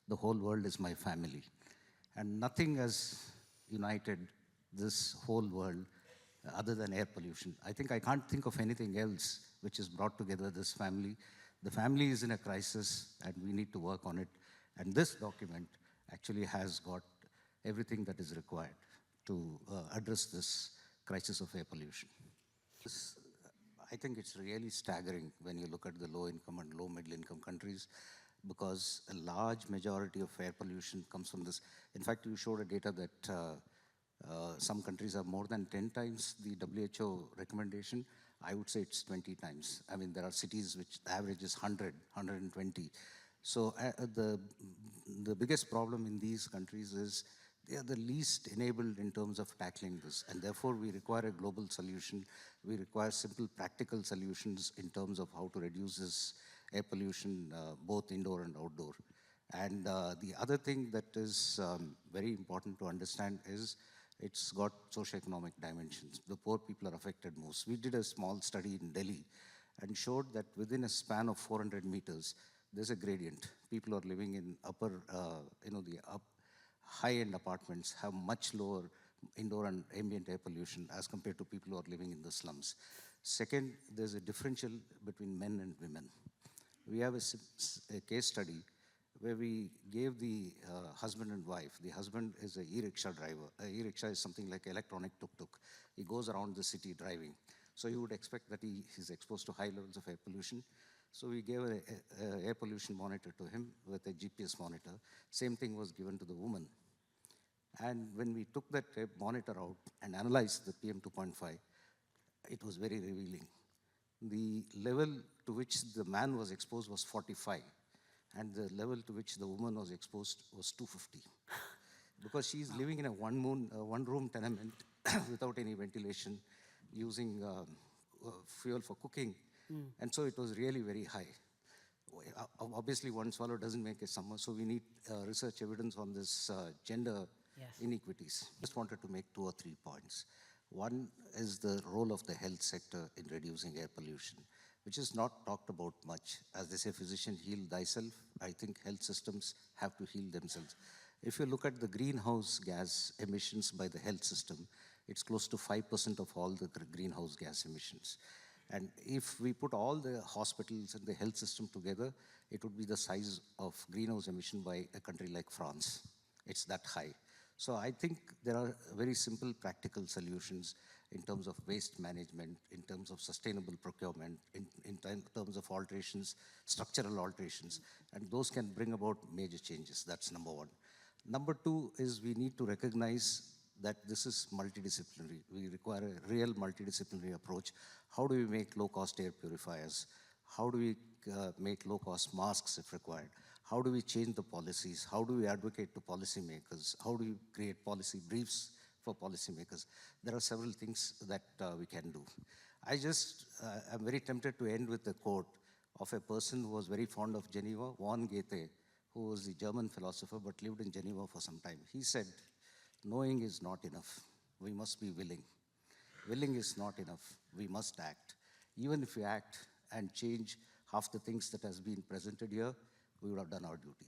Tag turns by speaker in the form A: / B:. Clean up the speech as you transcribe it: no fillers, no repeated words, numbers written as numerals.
A: the whole world is my family. And nothing has united this whole world other than air pollution. I think I can't think of anything else which has brought together this family. The family is in a crisis and we need to work on it. And this document actually has got everything that is required to address this crisis of air pollution. I think it's really staggering when you look at the low income and low middle income countries, because a large majority of air pollution comes from this. In fact, you showed a data that some countries are more than 10 times the WHO recommendation. I would say it's 20 times. I mean, there are cities which the average is 100, 120. So the biggest problem in these countries is they are the least enabled in terms of tackling this. And therefore, we require a global solution. We require simple, practical solutions in terms of how to reduce this air pollution, both indoor and outdoor. And the other thing that is very important to understand is it's got socioeconomic dimensions. The poor people are affected most. We did a small study in Delhi and showed that within a span of 400 meters, there's a gradient. People who are living in high-end apartments have much lower indoor and ambient air pollution as compared to people who are living in the slums. Second, there's a differential between men and women. We have a case study where we gave the husband and wife. The husband is an e-rickshaw driver. E-rickshaw is something like electronic tuk-tuk. He goes around the city driving. So you would expect that he is exposed to high levels of air pollution. So we gave an air pollution monitor to him with a GPS monitor. Same thing was given to the woman. And when we took that monitor out and analyzed the PM 2.5, it was very revealing. The level to which the man was exposed was 45, and the level to which the woman was exposed was 250. Because she's living in a one-room tenement without any ventilation, using fuel for cooking. And so it was really very high. Obviously, one swallow doesn't make a summer, so we need research evidence on this gender inequities. Just wanted to make 2 or 3 points. One is the role of the health sector in reducing air pollution, which is not talked about much. As they say, physician, heal thyself. I think health systems have to heal themselves. If you look at the greenhouse gas emissions by the health system, it's close to 5% of all the greenhouse gas emissions. And if we put all the hospitals and the health system together, it would be the size of greenhouse emission by a country like France. It's that high. So I think there are very simple practical solutions in terms of waste management, in terms of sustainable procurement, in terms of alterations, structural alterations, and those can bring about major changes. That's number one. Number two is we need to recognize that this is multidisciplinary. We require a real multidisciplinary approach. How do we make low-cost air purifiers? How do we make low-cost masks if required? How do we change the policies? How do we advocate to policymakers? How do we create policy briefs for policymakers? There are several things that we can do. I'm very tempted to end with a quote of a person who was very fond of Geneva, von Goethe, who was the German philosopher but lived in Geneva for some time. He said, knowing is not enough. We must be willing. Willing is not enough. We must act. Even if we act and change half the things that has been presented here, we would have done our duty.